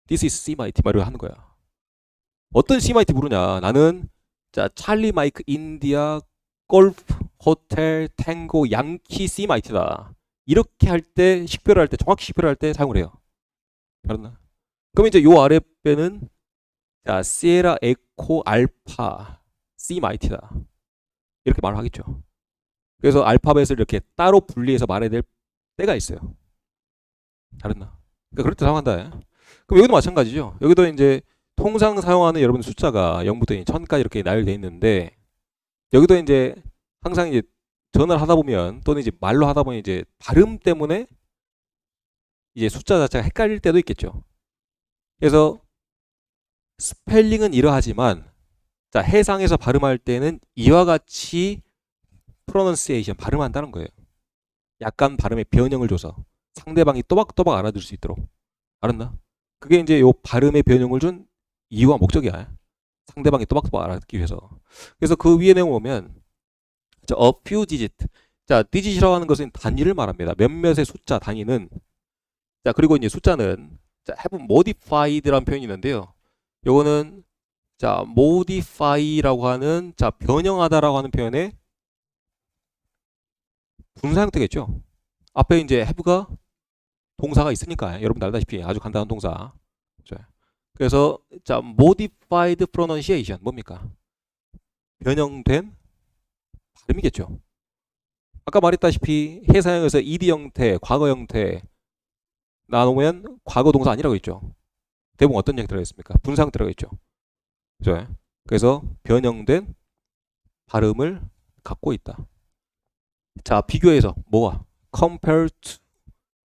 This is C 마이티 말을 하는 거야. 어떤 C 마이티 부르냐? 나는 자 찰리 마이크 인디아 골프 호텔 탱고 양키 C 마이티다. 이렇게 할 때 식별을 할 때 정확히 식별을 할 때 사용을 해요. 알았나? 그럼 이제 요 아래 배는 자 시에라 에코 알파 C 마이티다. 이렇게 말을 하겠죠. 그래서 알파벳을 이렇게 따로 분리해서 말해야 될 때가 있어요. 알았나? 그러니까 그럴 때 사용한다. 그럼 여기도 마찬가지죠. 여기도 이제 통상 사용하는 여러분 숫자가 0부터 1000까지 이렇게 나열되어 있는데 여기도 이제 항상 이제 전화를 하다 보면 또는 이제 말로 하다 보면 이제 발음 때문에 이제 숫자 자체가 헷갈릴 때도 있겠죠. 그래서 스펠링은 이러하지만 자 해상에서 발음할 때는 이와 같이 프로넌시에이션 발음한다는 거예요. 약간 발음의 변형을 줘서 상대방이 또박또박 알아들 수 있도록. 알았나? 그게 이제 요 발음의 변형을 준 이유와 목적이야. 상대방이 또박또박 알아듣기 위해서. 그래서 그 위에 내용 보면 자, a few digit. 자, digit이라고 하는 것은 단위를 말합니다. 몇몇의 숫자 단위는 자, 그리고 이제 숫자는 자, have modified라는 표현이 있는데요. 요거는 자, modify라고 하는 자, 변형하다라고 하는 표현의 분사 형태겠죠. 앞에 이제 have가 동사가 있으니까 여러분 알다시피 아주 간단한 동사. 그래서 자, modified pronunciation 뭡니까? 변형된 발음이겠죠. 아까 말했다시피 해사형에서 ed 형태, 과거 형태 나누면 과거 동사 아니라고 했죠. 대부분 어떤 형태라고 했습니까? 분사 형태라고 했죠. 그죠? 그래서 변형된 발음을 갖고 있다. 자, 비교해서 뭐와? compare to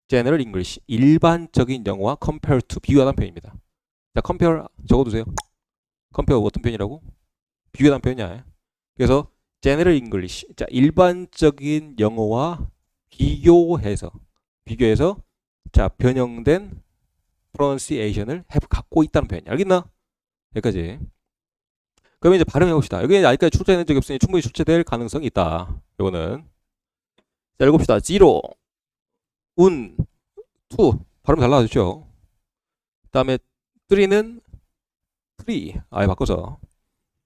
general English. 일반적인 영어와 compare to 비교하다는 표현입니다. 자, compare 적어두세요. compare 어떤 표현이라고? 비교하다는 표현이야. 그래서 general English. 자, 일반적인 영어와 비교해서 자, 변형된 pronunciation을 have 갖고 있다는 표현이. 알겠나? 여기까지. 그러면 이제 발음해 봅시다. 여기 아직까지 출제된 적이 없으니 충분히 출제될 가능성이 있다. 이거는. 자, 읽읍시다. zero, 운, 투. 발음 달라졌죠. 그 다음에 3는 free. 아예 바꿔서.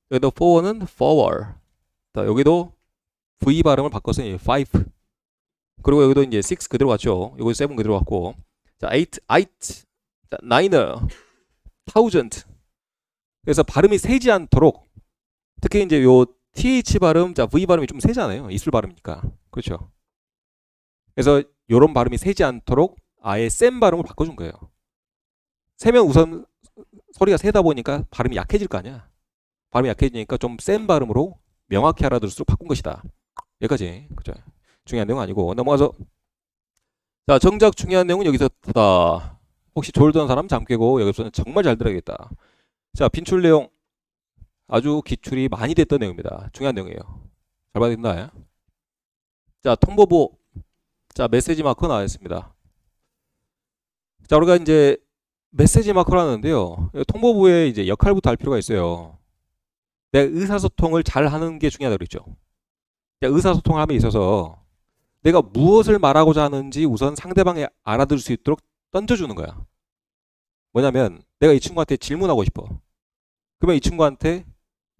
여기도 4는 forward. 자, 여기도 V 발음을 바꿔서 5. 그리고 여기도 이제 6 그대로 갔죠. 여기 7 그대로 갔고. 자, 8, 자, 9, thousand. 그래서 발음이 세지 않도록 특히 이제 요 TH 발음, 자, V 발음이 좀 세잖아요. 이슬 발음이니까. 그렇죠. 그래서 요런 발음이 세지 않도록 아예 센 발음을 바꿔준 거예요. 세면 우선 소리가 세다 보니까 발음이 약해질 거 아니야. 발음이 약해지니까 좀 센 발음으로 명확히 알아들을수록 바꾼 것이다. 여기까지. 그죠? 중요한 내용 아니고 넘어가서 자, 정작 중요한 내용은 여기서 다 혹시 졸던 사람 잠 깨고 여기서는 정말 잘 들어야겠다. 자, 빈출 내용 아주 기출이 많이 됐던 내용입니다. 중요한 내용이에요. 잘 봐야 된다. 자, 통보부. 자, 메시지 마크 나왔습니다. 자, 우리가 이제 메시지 마크를 하는데요. 통보부의 이제 역할부터 알 필요가 있어요. 내가 의사소통을 잘 하는 게 중요하다고 그랬죠. 의사소통을 함에 있어서 내가 무엇을 말하고자 하는지 우선 상대방이 알아들을 수 있도록 던져주는 거야. 뭐냐면 내가 이 친구한테 질문하고 싶어. 그러면 이 친구한테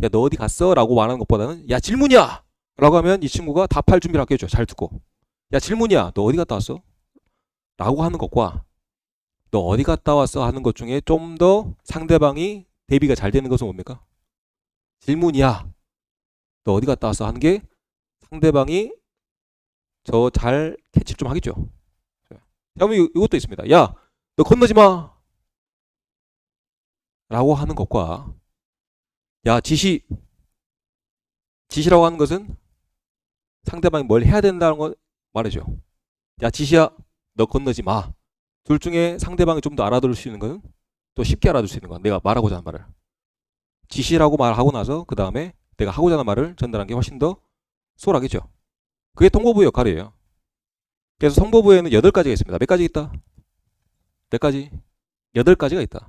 야, 너 어디 갔어? 라고 말하는 것보다는 야, 질문이야! 라고 하면 이 친구가 답할 준비를 하게 해줘. 잘 듣고. 야, 질문이야. 너 어디 갔다 왔어? 라고 하는 것과 너 어디 갔다 왔어? 하는 것 중에 좀 더 상대방이 대비가 잘 되는 것은 뭡니까? 질문이야. 너 어디 갔다 왔어? 하는 게 상대방이 저 잘 캐치를 좀 하겠죠. 그러면 이것도 있습니다. 야, 너 건너지 마. 라고 하는 것과 야, 지시라고 하는 것은 상대방이 뭘 해야 된다는 걸 말해줘. 야, 지시야. 너 건너지 마. 둘 중에 상대방이 좀 더 알아들을 수 있는 것은 또 쉽게 알아들 수 있는 건 내가 말하고자 하는 말을. 지시라고 말하고 나서 그 다음에 내가 하고자 하는 말을 전달하는 게 훨씬 더 수월하겠죠. 그게 통보부의 역할이에요. 그래서 성보부에는 8가지가 있습니다. 몇 가지 있다? 몇 가지? 8가지가 있다.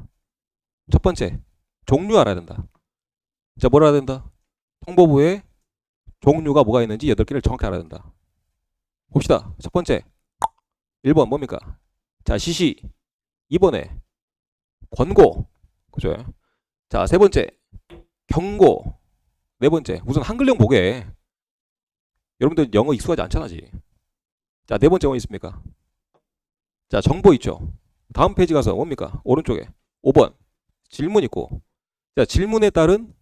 첫 번째, 종류 알아야 된다. 자, 뭘 알아야 된다? 통보부에 종류가 뭐가 있는지 8개를 정확히 알아야 된다. 봅시다. 첫 번째, 1번 뭡니까? 자, 지시. 2번에 권고. 그죠? 자, 세 번째, 경고. 네 번째, 우선 한글용 보게. 여러분들 영어 익숙하지 않잖아, 지. 자, 네 번째 뭐 있습니까? 자, 정보 있죠. 다음 페이지 가서 뭡니까? 오른쪽에 5번 질문 있고, 자, 질문에 따른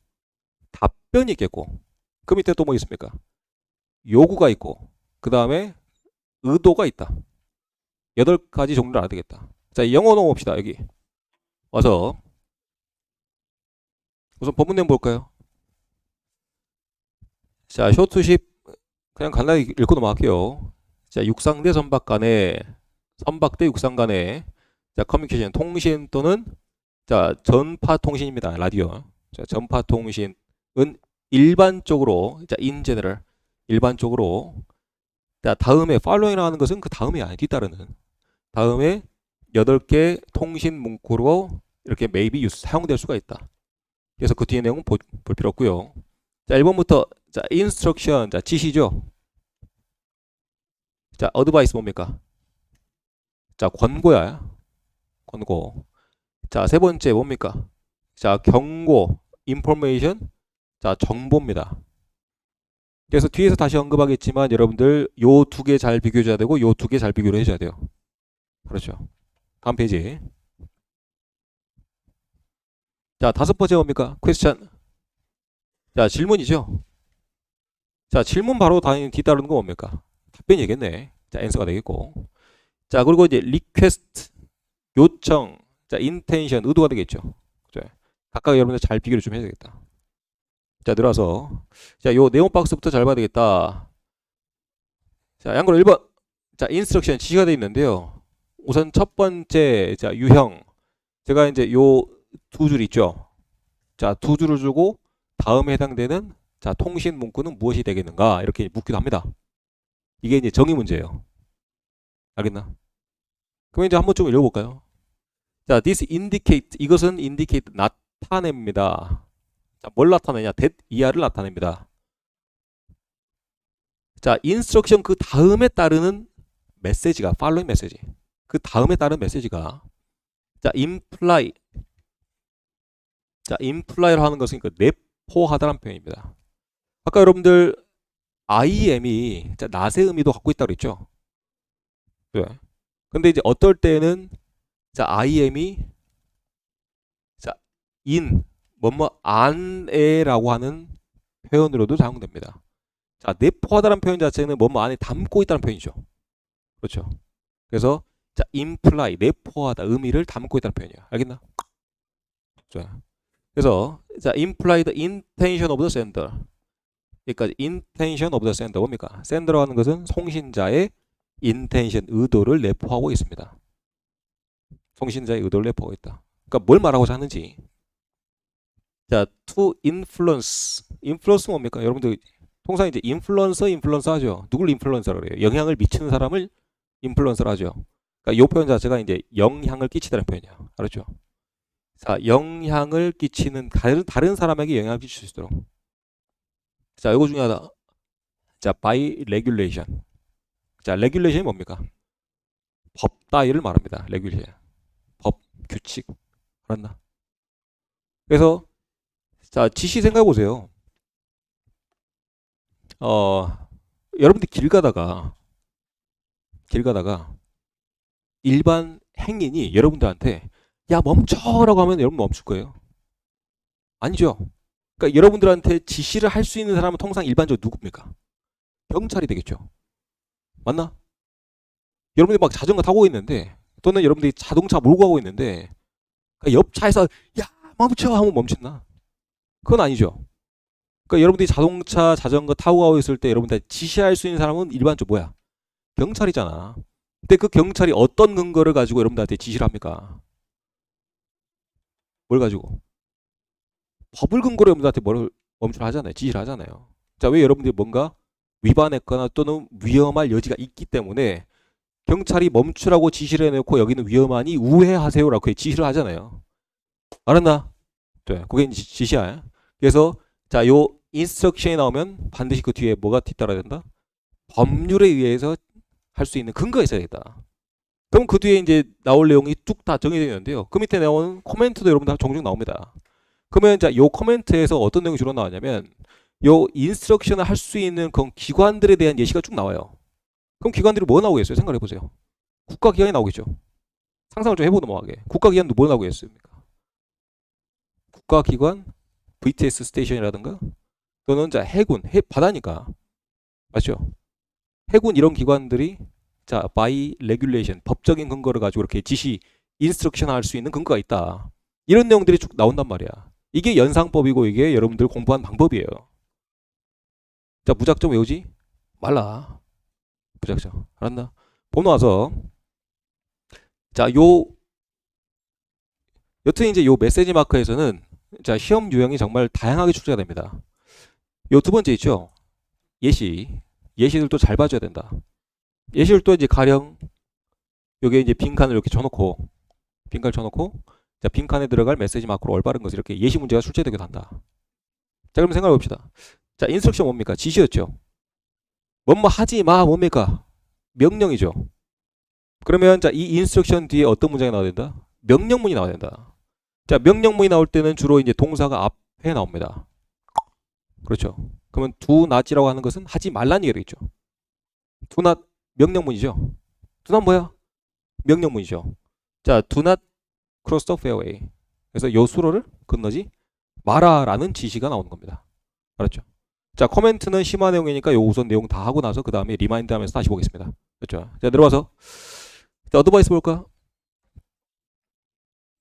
답변이 있겠고, 그 밑에 또 뭐 있습니까? 요구가 있고, 그 다음에 의도가 있다. 8가지 종류를 알아야 되겠다. 자, 영어 넘어봅시다. 여기 와서 우선 본문 내용 볼까요? 자, 쇼트십 그냥 간단히 읽고 넘어갈게요. 자, 육상 대 선박 간에, 선박 대 육상 간에, 자, 커뮤니케이션, 통신 또는, 자, 전파 통신입니다. 라디오. 자, 전파 통신은 일반적으로, 자, in general, 일반적으로, 자, 다음에 following이라고 하는 것은 그 다음이 아니, 뒤따르는. 다음에 8개 통신 문구로 이렇게 maybe 사용될 수가 있다. 그래서 그 뒤에 내용은 볼 필요 없고요. 자, 1번부터, 자, instruction, 자, 지시죠. 자, 어드바이스 뭡니까? 자, 권고야. 권고. 자, 세 번째 뭡니까? 자, 경고, information. 자, 정보입니다. 그래서 뒤에서 다시 언급하겠지만 여러분들 요 2개 잘 비교해줘야 되고 요 2개 잘 비교를 해줘야 돼요. 그렇죠. 다음 페이지. 자, 5번째 뭡니까? question. 자, 질문이죠. 자, 질문 바로 뒤따르는 거 뭡니까? 답변이겠네. 자, answer가 되겠고. 자, 그리고 이제 request, 요청, 자, intention, 의도가 되겠죠. 그죠? 각각 여러분들 잘 비교를 좀 해야 되겠다. 자, 들어와서. 자, 요 네온 박스부터 잘 봐야 되겠다. 자, 양거 1번. 자, instruction 지시가 되어 있는데요. 우선 첫 번째, 자, 유형. 제가 이제 요 2줄 있죠. 자, 2줄을 주고 다음에 해당되는 자, 통신 문구는 무엇이 되겠는가? 이렇게 묻기도 합니다. 이게 이제 정의 문제예요. 알겠나? 그럼 이제 한번 좀 읽어볼까요? 자, this indicate, 이것은 indicate, 나타냅니다. 자, 뭘 나타내냐? that 이하를 나타냅니다. 자, instruction 그 다음에 따르는 메시지가, following 메시지. 그 다음에 따르는 메시지가, 자, imply. 자, imply로 하는 것은 그 내포하다라는 표현입니다. 아까 여러분들 IM이 자, 낫의 의미도 갖고 있다고 그랬죠? 네. 근데 이제 어떨 때는 자, IM이 자, in 뭐뭐 안에라고 하는 표현으로도 사용됩니다. 자, 내포하다라는 표현 자체는 뭐뭐 안에 담고 있다는 표현이죠. 그렇죠. 그래서 자, imply 내포하다 의미를 담고 있다는 표현이야. 알겠나? 자, 그래서 자, imply the intention of the sender. 여기까지 intention of the sender 뭡니까? sender라고 하는 것은 송신자의 intention 의도를 내포하고 있습니다. 송신자의 의도를 내포하고 있다. 그러니까 뭘 말하고자 하는지. 자, to influence. influence 뭡니까? 여러분들 통상 이제 인플루언서 하죠. 누굴 인플루언서라고 그래요? 영향을 미치는 사람을 인플루언서라 하죠. 그러니까 이 표현 자체가 이제 영향을 끼치다는 표현이야. 알았죠? 자, 영향을 끼치는 다른 사람에게 영향을 끼칠 수 있도록. 자, 이거 중요하다. 자, by regulation. 자, regulation이 뭡니까? 법 따위를 말합니다. regulation. 법, 규칙. 알았나? 그래서 자, 지시 생각해 보세요. 여러분들 길 가다가 일반 행인이 여러분들한테 야 멈춰라고 하면 여러분 멈출 거예요? 아니죠. 그러니까 여러분들한테 지시를 할 수 있는 사람은 통상 일반적으로 누굽니까? 경찰이 되겠죠. 맞나? 여러분들이 막 자전거 타고 있는데 또는 여러분들이 자동차 몰고 가고 있는데 그러니까 옆 차에서 야 멈춰 하면 멈춘다. 그건 아니죠. 그러니까 여러분들이 자동차, 자전거 타고 가고 있을 때 여러분들 지시할 수 있는 사람은 일반적으로 뭐야? 경찰이잖아. 근데 그 경찰이 어떤 근거를 가지고 여러분들한테 지시를 합니까? 뭘 가지고? 법을 근거로 여러분들한테 뭘 멈추라 하잖아요. 지시를 하잖아요. 자, 왜 여러분들이 뭔가 위반했거나 또는 위험할 여지가 있기 때문에 경찰이 멈추라고 지시를 해놓고 여기는 위험하니 우회하세요라고 지시를 하잖아요. 알았나? 네, 그게 이제 지시야. 그래서 자, 요 인스트럭션이 나오면 반드시 그 뒤에 뭐가 뒤따라야 된다? 법률에 의해서 할 수 있는 근거가 있어야 되겠다. 그럼 그 뒤에 이제 나올 내용이 쭉 다 정해져 있는데요. 그 밑에 나오는 코멘트도 여러분들 종종 나옵니다. 그러면 자, 요 코멘트에서 어떤 내용이 주로 나오냐면 요 인스트럭션을 할 수 있는 그 기관들에 대한 예시가 쭉 나와요. 그럼 기관들이 뭐 나오겠어요? 생각해 보세요. 국가기관이 나오겠죠. 상상을 좀 해보도 뭐하게. 국가기관도 뭐 나오겠습니까? 국가기관, VTS 스테이션이라든가 또는 자 해군, 바다니까 맞죠? 해군 이런 기관들이 자 by regulation 법적인 근거를 가지고 이렇게 지시, 인스트럭션 할 수 있는 근거가 있다. 이런 내용들이 쭉 나온단 말이야. 이게 연상법이고 이게 여러분들 공부한 방법이에요. 자 무작정 외우지 말라. 무작정 알았나? 보면 와서 자 요 여튼 이제 요 메시지 마커에서는 자 시험 유형이 정말 다양하게 출제가 됩니다. 요 두 번째 있죠. 예시들도 잘 봐줘야 된다. 예시들도 이제 가령 요게 이제 빈칸을 이렇게 쳐놓고 자 빈칸에 들어갈 메시지 마크로 올바른 것을 이렇게 예시 문제가 출제되기도 한다. 자 그럼 생각해 봅시다. 자 인스트럭션 뭡니까? 지시였죠. 뭐뭐 하지 마 뭡니까? 명령이죠. 그러면 자 이 인스트럭션 뒤에 어떤 문장이 나와야 된다? 명령문이 나와야 된다. 자 명령문이 나올 때는 주로 이제 동사가 앞에 나옵니다. 그렇죠. 그러면 do not이라고 하는 것은 하지 말라는 얘기가 되겠죠. do not 명령문이죠. do not 뭐야? 명령문이죠. 자 do not cross the fairway. 그래서 요 수로를 건너지 마라라는 지시가 나오는 겁니다. 알았죠? 자 코멘트는 심화 내용이니까 요 우선 내용 다 하고 나서 그 다음에 리마인드 하면서 다시 보겠습니다. 그렇죠? 자 들어와서 자 어드바이스 볼까?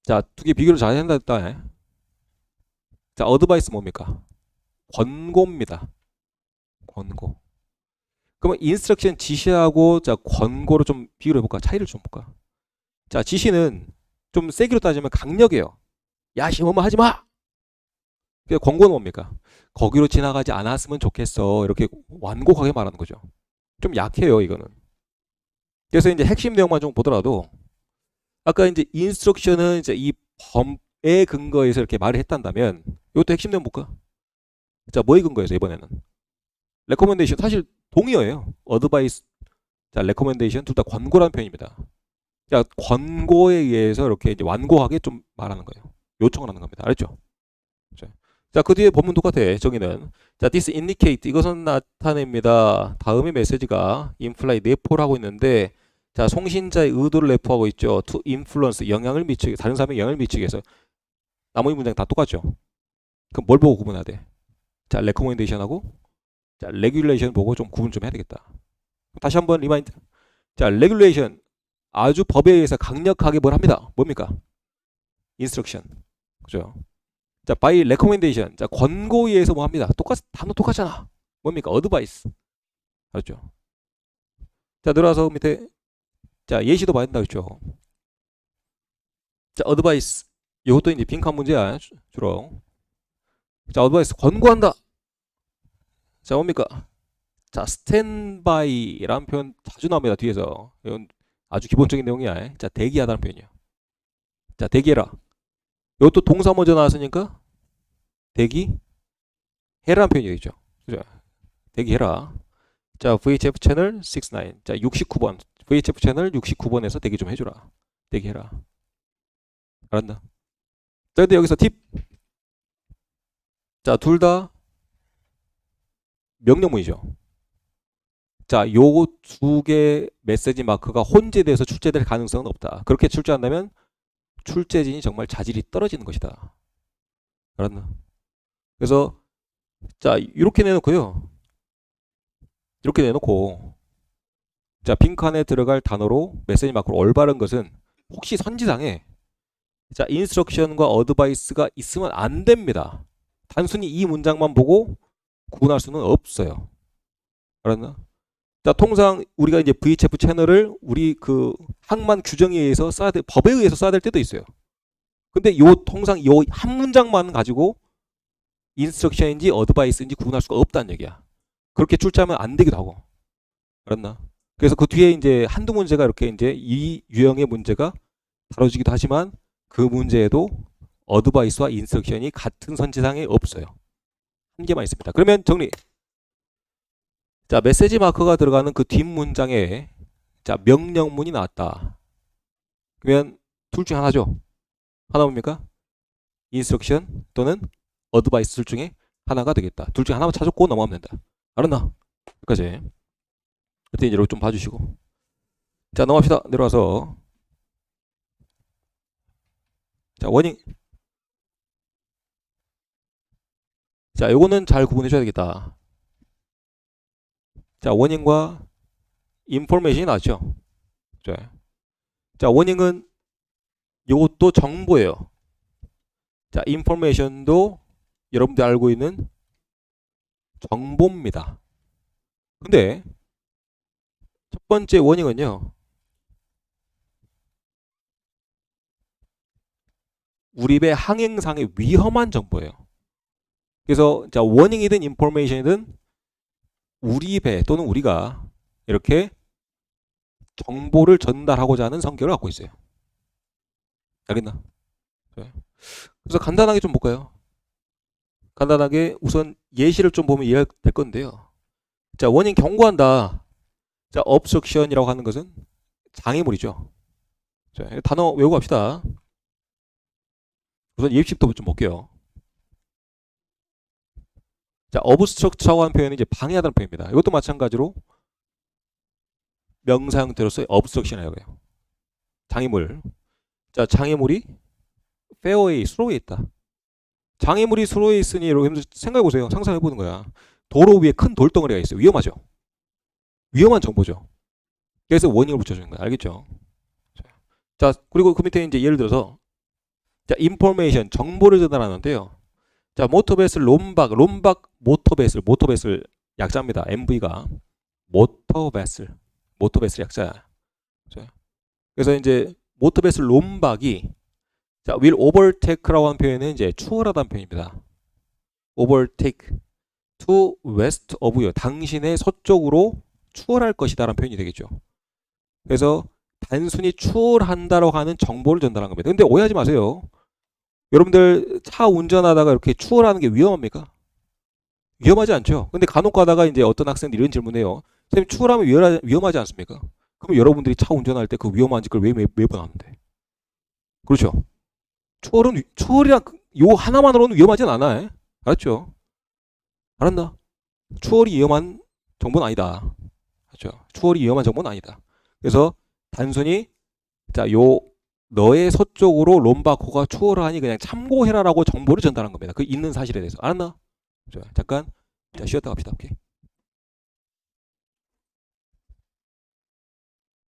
자 두 개 비교를 잘 한다 했다. 자 어드바이스 뭡니까? 권고입니다. 권고. 그러면 인스트럭션 지시하고 자 권고를 좀 비교를 해볼까? 차이를 좀 볼까? 자 지시는 좀 세기로 따지면 강력해요. 야 시험만 하지 마. 권고는 뭡니까? 거기로 지나가지 않았으면 좋겠어. 이렇게 완곡하게 말하는 거죠. 좀 약해요 이거는. 그래서 이제 핵심 내용만 좀 보더라도 아까 이제 인스트럭션은 이제 이 범의 근거에서 이렇게 말을 했단다면 이것도 핵심 내용 볼까? 자 뭐의 근거에서 이번에는 레코멘데이션 사실 동의어예요. 어드바이스 자 레코멘데이션 둘 다 권고라는 표현입니다. 자 권고에 의해서 이렇게 이제 완고하게 좀 말하는 거예요. 요청을 하는 겁니다. 알았죠? 자, 그 뒤에 본문 똑같아. 정의는. 자, this indicate 이것은 나타냅니다. 다음의 메시지가 imply 내포를 하고 있는데 자, 송신자의 의도를 내포하고 있죠. to influence 영향을 미치게 다른 사람에게 영향을 미치게 해서 나머지 문장 다 똑같죠. 그럼 뭘 보고 구분해야 돼? 자, recommendation하고 자, regulation 보고 좀 구분 좀 해야 되겠다. 다시 한번 리마인드. 자, regulation 아주 법에 의해서 강력하게 뭘 합니다. 뭡니까? instruction. 그죠? 자, by recommendation. 자, 권고에 의해서 뭐 합니다. 단어 똑같잖아. 뭡니까? advice. 알았죠? 자, 들어와서 밑에 자, 예시도 봐야 된다 그랬죠? 자, advice. 이것도 이제 빈칸 문제야. 주로. 자, advice 권고한다. 자, 뭡니까? 자, stand by라는 표현 자주 나옵니다. 뒤에서. 이건 아주 기본적인 내용이야. 자, 대기하다는 표현이야. 자, 대기해라. 이것도 동사 먼저 나왔으니까 대기해라는 표현이겠죠. 그죠? 대기해라. 자, VHF 채널 69. 자, 69번. VHF 채널 69번에서 대기 좀 해주라. 대기해라. 알았나? 자, 근데 여기서 팁. 자, 둘 다 명령문이죠. 자, 요 두 개 메시지 마크가 혼재돼서 출제될 가능성은 없다. 그렇게 출제한다면 출제진이 정말 자질이 떨어지는 것이다. 알았나? 그래서 자, 이렇게 내놓고요. 이렇게 내놓고 자, 빈칸에 들어갈 단어로 메시지 마크로 올바른 것은 혹시 선지상에 자, 인스트럭션과 어드바이스가 있으면 안 됩니다. 단순히 이 문장만 보고 구분할 수는 없어요. 알았나? 자, 통상 우리가 이제 VHF 채널을 우리 그 항만 규정에 의해서 써야 돼, 법에 의해서 써야 될 때도 있어요. 근데 요 통상 요 한 문장만 가지고 인스트럭션인지 어드바이스인지 구분할 수가 없다는 얘기야. 그렇게 출제하면 안 되기도 하고. 알았나? 그래서 그 뒤에 이제 한두 문제가 이렇게 이제 이 유형의 문제가 다뤄지기도 하지만 그 문제에도 어드바이스와 인스트럭션이 같은 선지상에 없어요. 한 개만 있습니다. 그러면 정리. 자, 메시지 마크가 들어가는 그 뒷문장에 자, 명령문이 나왔다. 그러면 둘 중 하나죠. 하나 뭡니까? 인스트럭션 또는 어드바이스 둘 중에 하나가 되겠다. 둘 중에 하나만 찾았고 넘어가면 된다. 알았나? 여기까지. 그때 이제 좀 봐주시고. 자, 넘어갑시다. 내려와서. 자, 워닝. 자, 요거는 잘 구분해 줘야 되겠다. 자, 워닝과 인포메이션이 나왔죠. 자, 워닝은 요것도 정보예요. 자, 인포메이션도 여러분들 알고 있는 정보입니다. 근데 첫 번째 워닝은요. 우리 배 항행상의 위험한 정보예요. 그래서 자, 워닝이든 인포메이션이든 우리 배 또는 우리가 이렇게 정보를 전달하고자 하는 성격을 갖고 있어요. 알겠나? 그래서 간단하게 좀 볼까요? 간단하게 우선 예시를 좀 보면 이해가 될 건데요. 자, 워닝 경고한다. 자, obstruction이라고 하는 것은 장애물이죠. 자, 단어 외우고 갑시다. 우선 예시부터 좀 볼게요. 자, obstruct라고 하는 표현은 이제 방해하다는 표현입니다. 이것도 마찬가지로 명사 형태로서의 obstruction이라고 해요. 장애물. 자, 장애물이 페어웨이, 수로에 있다. 장애물이 수로에 있으니 여러분들 생각해 보세요. 상상해 보는 거야. 도로 위에 큰 돌덩어리가 있어요. 위험하죠. 위험한 정보죠. 그래서 워닝을 붙여주는 거야. 알겠죠? 자, 그리고 그 밑에 이제 예를 들어서 자, 인포메이션 정보를 전달하는데요. 자, 모터베슬 롬박 모터베슬 약자입니다. MV가 모터베슬 약자야. 그래서 이제 모터베슬 롬박이 자, will overtake라고 하는 표현은 이제 추월하다는 표현입니다. overtake to west of you. 당신의 서쪽으로 추월할 것이다라는 표현이 되겠죠. 그래서 단순히 추월한다라고 하는 정보를 전달한 겁니다. 근데 오해하지 마세요. 여러분들 차 운전하다가 이렇게 추월하는 게 위험합니까? 위험하지 않죠. 근데 간혹 가다가 이제 어떤 학생들이 이런 질문해요. 선생님, 추월하면 위험하지 않습니까? 그럼 여러분들이 차 운전할 때 그 위험한 짓을 왜 매번 하는데? 그렇죠. 추월이랑 요 하나만으로는 위험하진 않아. 알았죠? 알았나? 추월이 위험한 정보는 아니다. 그렇죠? 추월이 위험한 정보는 아니다. 그래서 단순히 자, 요 너의 서쪽으로 롬바코가 추월을 하니 그냥 참고해라라고 정보를 전달한 겁니다. 그 있는 사실에 대해서. 알았나? 그렇죠? 잠깐 자, 쉬었다 갑시다. 오케이.